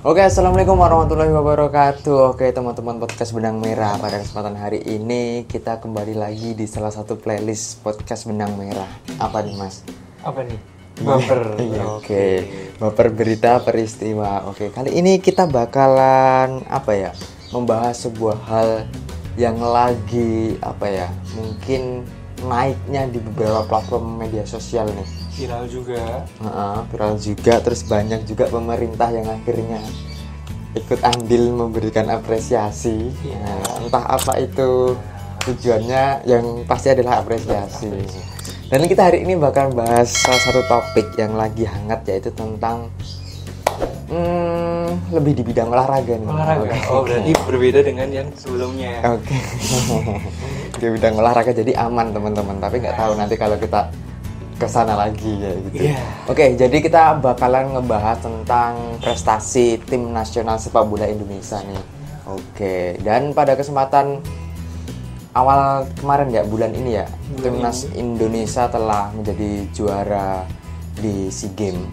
Oke, assalamualaikum warahmatullahi wabarakatuh. Oke, teman-teman podcast Benang Merah. Pada kesempatan hari ini kita kembali lagi di salah satu playlist podcast Benang Merah. Apa nih, Mas? Apa nih? Baper. Oke, baper berita peristiwa. Oke, kali ini kita bakalan membahas sebuah hal yang lagi mungkin naiknya di beberapa platform media sosial nih. Viral juga, terus banyak juga pemerintah yang akhirnya ikut andil memberikan apresiasi. Entah apa itu tujuannya, yang pasti adalah apresiasi. Dan kita hari ini bakal bahas salah satu topik yang lagi hangat, yaitu tentang lebih di bidang olahraga nih. Olahraga. Oh, berarti berbeda dengan yang sebelumnya. Oke. Di bidang olahraga jadi aman teman-teman, tapi nggak tahu nanti kalau kita kesana lagi ya gitu. Oke, jadi kita bakalan ngebahas tentang prestasi tim nasional sepak bola Indonesia nih. Oke, dan pada kesempatan awal kemarin ya, bulan ini ya, timnas Indonesia telah menjadi juara di SEA Games,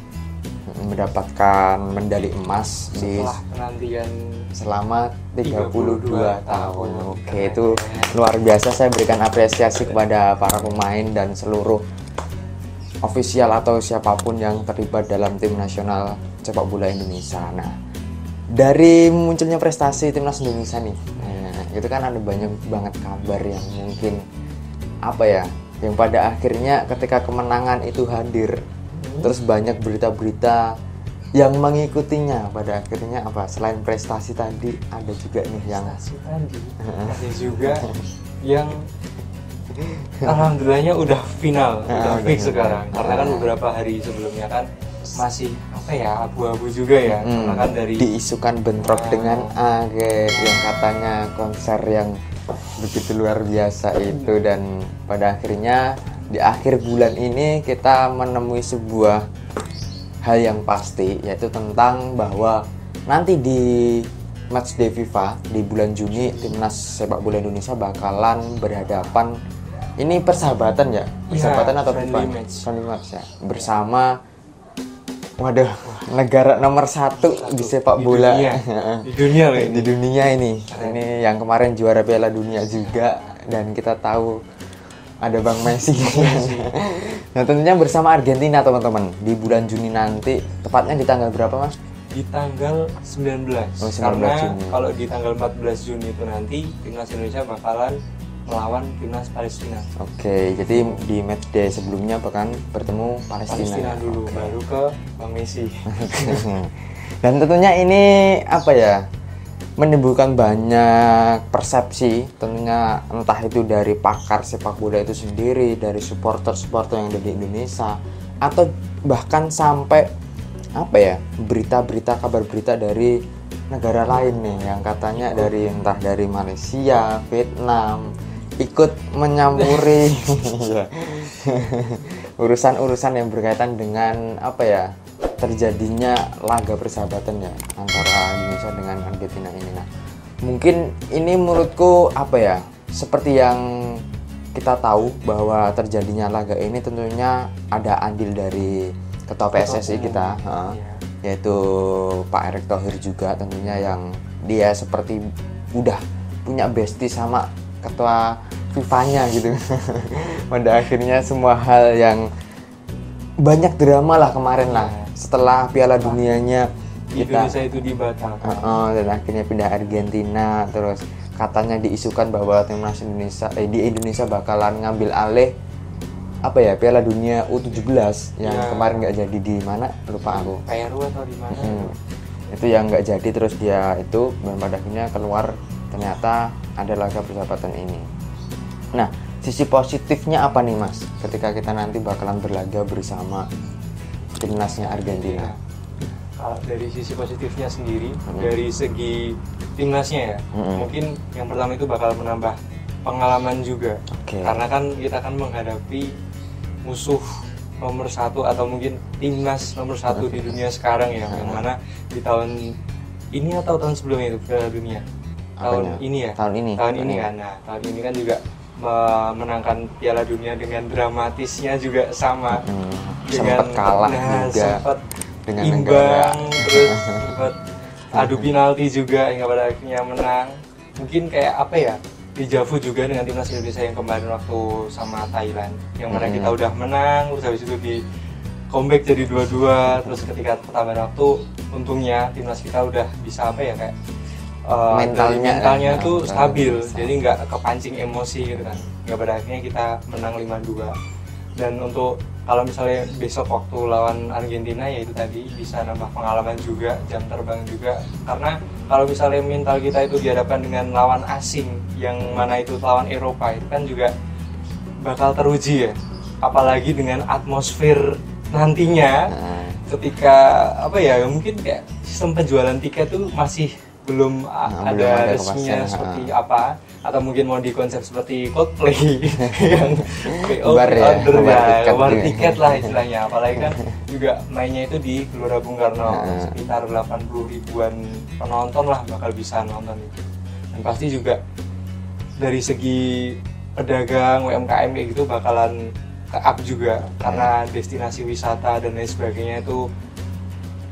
mendapatkan medali emas setelah penantian selama 32 tahun. Oke, itu luar biasa. Saya berikan apresiasi kepada para pemain dan seluruh ofisial atau siapapun yang terlibat dalam tim nasional sepak bola Indonesia. Nah, dari munculnya prestasi timnas Indonesia nih, itu kan ada banyak banget kabar yang mungkin yang pada akhirnya ketika kemenangan itu hadir, terus banyak berita-berita yang mengikutinya. Pada akhirnya selain prestasi tadi, ada juga nih yang ada juga yang alhamdulillahnya udah final, udah fix sekarang. Karena kan beberapa hari sebelumnya kan masih abu-abu juga ya. Karena kan dari diisukan bentrok dengan yang katanya konser yang begitu luar biasa itu. Dan pada akhirnya di akhir bulan ini kita menemui sebuah hal yang pasti, yaitu tentang bahwa nanti di matchday FIFA di bulan Juni, timnas sepak bola Indonesia bakalan berhadapan. Ini persahabatan ya? Persahabatan atau friendly match ya? Bersama negara nomor 1 di sepak bola di dunia loh. Di dunia ini. Ini yang kemarin juara Piala Dunia juga, dan kita tahu ada Bang Messi. Nah, tentunya bersama Argentina teman-teman di bulan Juni nanti. Tepatnya di tanggal berapa, Mas? Di tanggal 19. 19 Karena Juni. kalau di tanggal 14 Juni itu nanti timnas Indonesia bakalan melawan timnas Palestina. Oke, jadi di matchday sebelumnya bahkan bertemu Palestina dulu, baru ke Bang Messi. Dan tentunya ini menimbulkan banyak persepsi, tentunya entah itu dari pakar sepak bola itu sendiri, dari supporter-supporter yang ada di Indonesia, atau bahkan sampai berita-berita, kabar berita dari negara lain nih, yang katanya entah dari Malaysia, Vietnam, ikut menyampuri urusan-urusan yang berkaitan dengan terjadinya laga persahabatan ya antara Indonesia dengan Argentina ini. Nah, mungkin ini menurutku seperti yang kita tahu bahwa terjadinya laga ini tentunya ada andil dari ketua PSSI kita, yaitu Pak Erick Thohir juga tentunya, yang dia seperti udah punya bestie sama ketua FIFA-nya gitu. Pada akhirnya semua hal yang banyak drama lah kemarin lah setelah Piala Dunianya Indonesia itu dibatalkan. Dan akhirnya pindah Argentina, terus katanya diisukan bahwa timnas Indonesia di Indonesia bakalan ngambil alih Piala Dunia U17 yang kemarin nggak jadi, di mana lupa aku, Peru atau di mana. Itu yang nggak jadi, terus dia itu, dan pada akhirnya keluar ternyata ada laga persahabatan ini. Nah, sisi positifnya apa nih, Mas, ketika kita nanti bakalan berlaga bersama timnasnya Argentina? Kalau dari sisi positifnya sendiri, dari segi timnasnya ya, mungkin yang pertama itu bakal menambah pengalaman juga. Karena kan kita akan menghadapi musuh nomor 1 atau mungkin timnas nomor 1 di dunia sekarang ya, yang mana di tahun ini atau tahun sebelumnya itu Piala Dunia. Tahun ini kan. Nah, tahun ini kan juga memenangkan Piala Dunia dengan dramatisnya juga sama. Sempat kalah juga sempat dengan imbang, negara. terus sempat adu penalti juga hingga pada akhirnya menang. Mungkin kayak apa ya, dejavu juga dengan timnas Indonesia yang kemarin waktu sama Thailand, yang mana kita udah menang, terus habis itu di comeback jadi 2-2, terus ketika pertambahan waktu untungnya timnas kita udah bisa apa ya, kayak mentalnya tuh stabil, jadi nggak kepancing emosi gitu kan. Nggak, pada akhirnya kita menang 5-2. Dan untuk kalau misalnya besok waktu lawan Argentina, ya itu tadi bisa nambah pengalaman juga, jam terbang juga. Karena kalau misalnya mental kita itu dihadapkan dengan lawan asing, yang mana itu lawan Eropa, itu kan juga bakal teruji ya. Apalagi dengan atmosfer nantinya, ketika apa ya, mungkin kayak sistem penjualan tiket tuh masih belum ada resminya seperti apa, atau mungkin mau dikonsep seperti Coldplay yang war tiket lah istilahnya. Apalagi kan juga mainnya itu di Gelora Bung Karno, sekitar 80 ribuan penonton lah bakal bisa nonton itu. Dan pasti juga dari segi pedagang UMKM kayak gitu bakalan ke-up juga, karena destinasi wisata dan lain sebagainya itu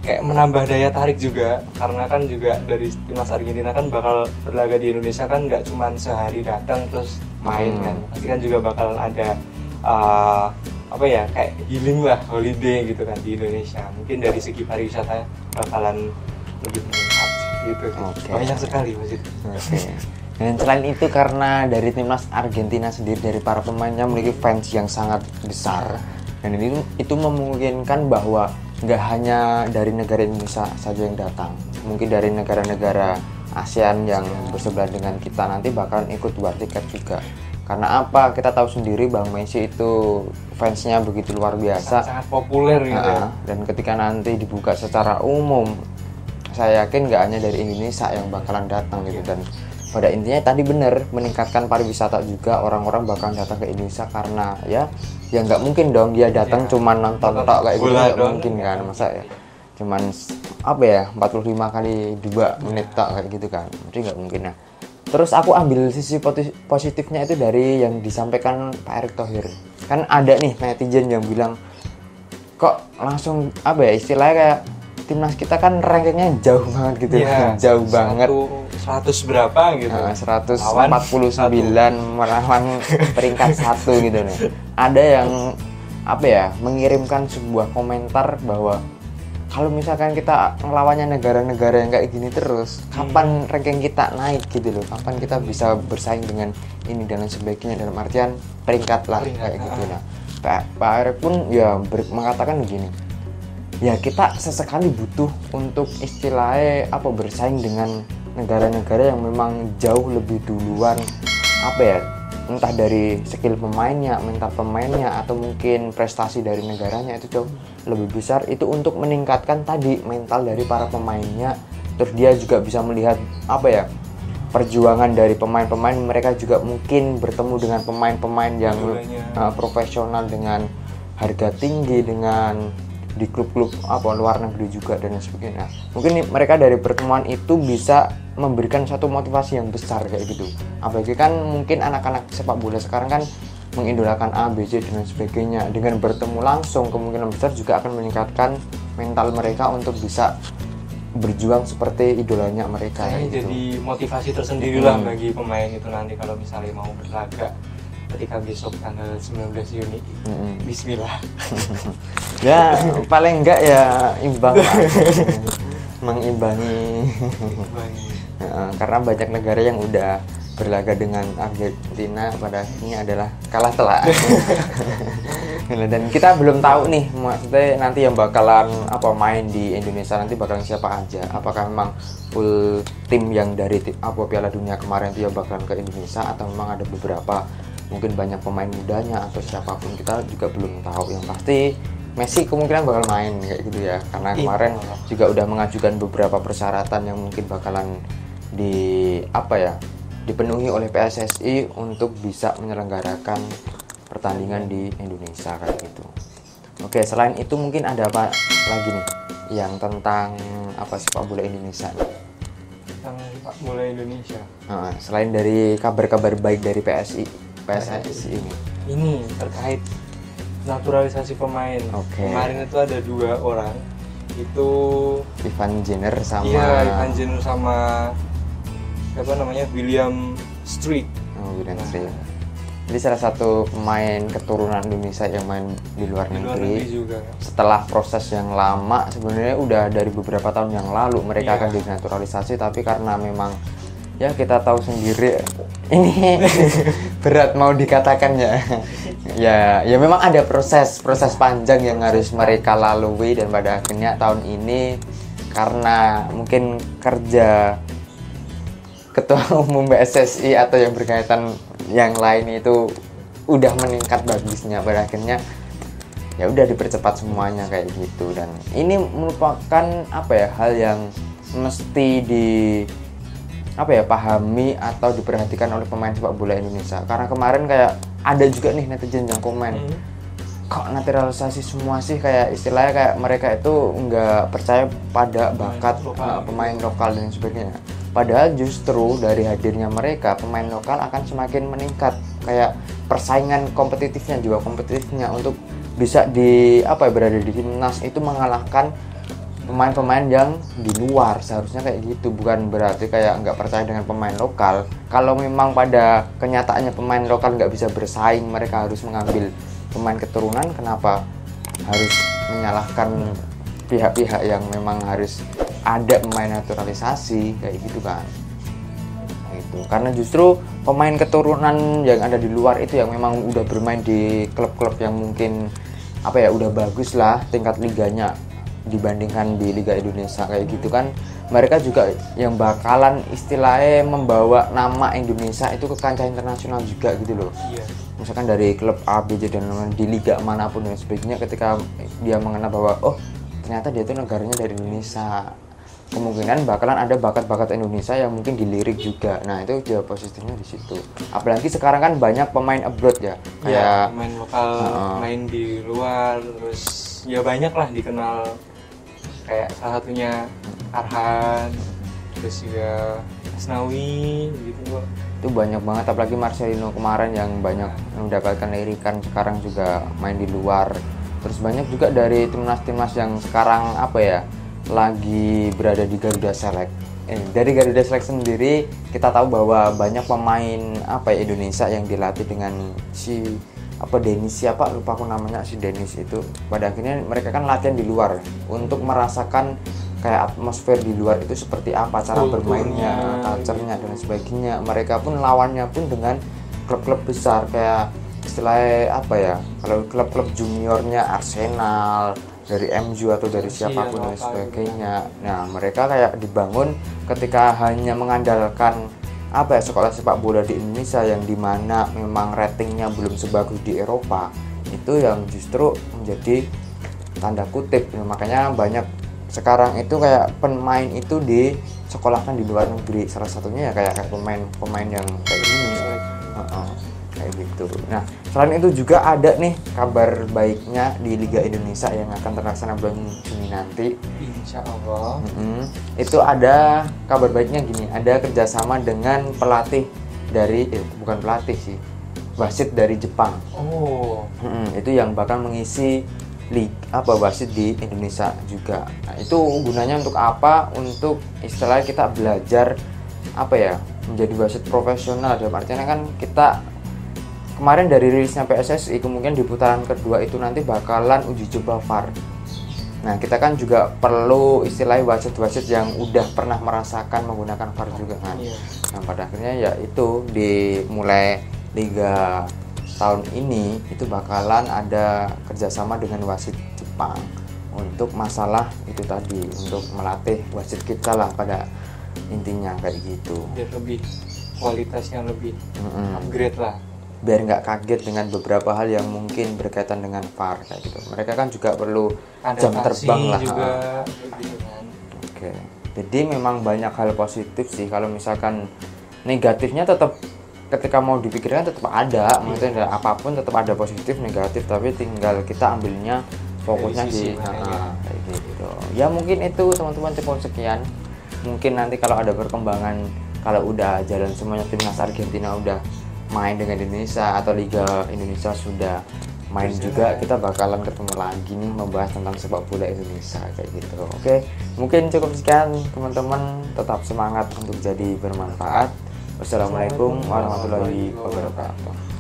kayak menambah daya tarik juga. Karena kan juga dari timnas Argentina kan bakal berlaga di Indonesia kan, nggak cuma sehari datang terus main kan, pasti kan juga bakalan ada apa ya, kayak healing lah, holiday gitu kan di Indonesia. Mungkin dari segi pariwisata bakalan lebih meningkat gitu. Banyak sekali Mas itu. Dan selain itu, karena dari timnas Argentina sendiri, dari para pemainnya memiliki fans yang sangat besar, dan itu memungkinkan bahwa nggak hanya dari negara Indonesia saja yang datang, mungkin dari negara-negara ASEAN yang bersebelah dengan kita nanti bakalan ikut war tiket juga. Karena apa? Kita tahu sendiri Bang Messi itu fansnya begitu luar biasa, sangat populer gitu. Dan ketika nanti dibuka secara umum, saya yakin nggak hanya dari Indonesia yang bakalan datang gitu. Dan pada intinya tadi bener, meningkatkan pariwisata juga, orang-orang bakalan datang ke Indonesia. Karena ya nggak mungkin dong dia datang cuman nonton tok kayak gitu, nggak mungkin kan, masa ya cuman apa ya 45 kali 2 menit tok kayak gitu kan, jadi nggak mungkin. Nah, terus aku ambil sisi positifnya itu dari yang disampaikan Pak Erick Thohir. Kan ada nih netizen yang bilang, kok langsung apa ya, istilahnya kayak timnas kita kan rankingnya jauh banget gitu ya, jauh banget, 100 berapa gitu, 149 melawan peringkat 1 gitu nih. Ada yang apa ya, mengirimkan sebuah komentar bahwa kalau misalkan kita ngelawannya negara-negara yang kayak gini terus, kapan ranking kita naik gitu loh, kapan kita bisa bersaing dengan ini dan lain sebagainya, dalam artian peringkat lah kayak gitu. Nah, Pak Erick pun ya mengatakan begini, ya kita sesekali butuh untuk istilahnya apa, bersaing dengan negara-negara yang memang jauh lebih duluan, apa ya, entah dari skill pemainnya, mental pemainnya, atau mungkin prestasi dari negaranya itu jauh lebih besar. Itu untuk meningkatkan tadi mental dari para pemainnya. Terus dia juga bisa melihat apa ya, perjuangan dari pemain-pemain, mereka juga mungkin bertemu dengan pemain-pemain yang profesional dengan harga tinggi, dengan di klub-klub apa luar negeri juga dan sebagainya. Mungkin mereka dari pertemuan itu bisa memberikan satu motivasi yang besar kayak gitu. Apalagi kan mungkin anak-anak sepak bola sekarang kan mengidolakan A, B, C dan sebagainya. Dengan bertemu langsung kemungkinan besar juga akan meningkatkan mental mereka untuk bisa berjuang seperti idolanya mereka. Gitu. Jadi motivasi tersendiri lah bagi pemain itu nanti kalau misalnya mau berlaga ketika besok tanggal 19 Juni. Bismillah. Ya paling enggak ya imbang lah. Mengimbangi. Karena banyak negara yang udah berlaga dengan Argentina pada akhirnya adalah kalah telak. Dan kita belum tahu nih, maksudnya nanti yang bakalan apa main di Indonesia nanti bakalan siapa aja. Apakah memang full tim yang dari apa Piala Dunia kemarin itu yang bakalan ke Indonesia, atau memang ada beberapa mungkin banyak pemain mudanya atau siapapun, kita juga belum tahu. Yang pasti Messi kemungkinan bakal main kayak gitu ya, karena kemarin juga udah mengajukan beberapa persyaratan yang mungkin bakalan dipenuhi oleh PSSI untuk bisa menyelenggarakan pertandingan di Indonesia kayak gitu. Oke, selain itu mungkin ada apa lagi nih yang tentang apa sepak bola Indonesia nih? Tentang sepak bola Indonesia. Selain dari kabar-kabar baik dari PSSI ini terkait naturalisasi pemain. Kemarin itu ada 2 orang Itu Ivan Jenner sama Ivan Jenner sama siapa namanya, William Street. William Street. Jadi salah satu pemain keturunan Indonesia yang main di luar negeri juga. Setelah proses yang lama, sebenarnya udah dari beberapa tahun yang lalu mereka akan dinaturalisasi, tapi karena memang ya kita tahu sendiri ini berat mau dikatakan ya memang ada proses panjang yang harus mereka lalui, dan pada akhirnya tahun ini karena mungkin kerja ketua umum PSSI atau yang berkaitan yang lain itu udah meningkat bagusnya, pada akhirnya ya udah dipercepat semuanya kayak gitu. Dan ini merupakan hal yang mesti pahami atau diperhatikan oleh pemain sepak bola Indonesia, karena kemarin kayak ada juga nih netizen yang komen kok naturalisasi semua sih, kayak istilahnya kayak mereka itu nggak percaya pada bakat pemain lokal dan sebagainya. Padahal justru dari hadirnya mereka, pemain lokal akan semakin meningkat, kayak persaingan kompetitifnya untuk bisa berada di timnas itu mengalahkan pemain-pemain yang di luar. Seharusnya kayak gitu, bukan berarti kayak nggak percaya dengan pemain lokal. Kalau memang pada kenyataannya pemain lokal nggak bisa bersaing, mereka harus mengambil pemain keturunan, kenapa harus menyalahkan pihak-pihak yang memang harus ada pemain naturalisasi kayak gitu kan. Itu karena justru pemain keturunan yang ada di luar itu yang memang udah bermain di klub-klub yang mungkin udah bagus lah tingkat liganya dibandingkan di Liga Indonesia kayak gitu kan, mereka juga yang bakalan istilahnya membawa nama Indonesia itu ke kancah internasional juga gitu loh. Misalkan dari klub A, B, C dan lain-lain di liga manapun dan sebagainya, ketika dia mengenal bahwa oh ternyata dia itu negaranya dari Indonesia, kemungkinan bakalan ada bakat-bakat Indonesia yang mungkin dilirik juga. Nah itu juga positifnya di situ. Apalagi sekarang kan banyak pemain abroad ya, kayak pemain lokal main di luar, terus ya banyak lah dikenal, kayak salah satunya Arhan, terus juga Asnawi gitu. Itu banyak banget, apalagi Marcelino kemarin yang banyak mendapatkan lirikan, sekarang juga main di luar. Terus banyak juga dari timnas-timnas yang sekarang lagi berada di Garuda Select. Dari Garuda Select sendiri kita tahu bahwa banyak pemain Indonesia yang dilatih dengan Denis lupa aku namanya, si Denis itu. Pada akhirnya mereka kan latihan di luar untuk merasakan kayak atmosfer di luar itu seperti apa, cara bermainnya, culture-nya dan sebagainya. Mereka pun lawannya pun dengan klub-klub besar kayak istilahnya kalau klub-klub juniornya Arsenal, dari MU atau dari siapapun dan sebagainya. Nah mereka kayak dibangun ketika hanya mengandalkan sekolah sepak bola di Indonesia yang dimana memang ratingnya belum sebagus di Eropa, itu yang justru menjadi tanda kutip. Makanya banyak sekarang itu kayak pemain itu disekolahkan di luar negeri, salah satunya kayak pemain yang kayak gini kayak gitu. Nah selain itu juga ada nih kabar baiknya di Liga Indonesia yang akan terlaksana bulan Juni nanti, insya Allah. Itu ada kabar baiknya gini, ada kerjasama dengan pelatih dari bukan pelatih sih, wasit dari Jepang. Itu yang bakal mengisi wasit di Indonesia juga. Nah, itu gunanya untuk apa? Untuk istilahnya kita belajar menjadi wasit profesional. Dalam artinya kan kita kemarin dari rilisnya PSSI, kemudian di putaran kedua itu nanti bakalan uji coba VAR. Nah kita kan juga perlu istilahnya wasit-wasit yang udah pernah merasakan menggunakan VAR juga kan. Nah pada akhirnya ya itu dimulai Liga tahun ini itu bakalan ada kerjasama dengan wasit Jepang untuk masalah itu tadi, untuk melatih wasit kita lah pada intinya kayak gitu. Biar lebih kualitasnya lebih upgrade lah. Biar nggak kaget dengan beberapa hal yang mungkin berkaitan dengan VAR kayak gitu. Mereka kan juga perlu jam terbang lah juga. Oke. Jadi memang banyak hal positif sih. Kalau misalkan negatifnya tetap ketika mau dipikirkan tetap ada, maksudnya apapun tetap ada positif negatif, tapi tinggal kita ambilnya fokusnya di kayak gitu. Ya mungkin itu teman-teman, cukup sekian. Mungkin nanti kalau ada perkembangan, kalau udah jalan semuanya, timnas Argentina udah main dengan Indonesia atau Liga Indonesia sudah main juga kita bakalan ketemu lagi nih membahas tentang sepak bola Indonesia kayak gitu. Oke, mungkin cukup sekian teman-teman, tetap semangat untuk jadi bermanfaat. Wassalamualaikum warahmatullahi wabarakatuh.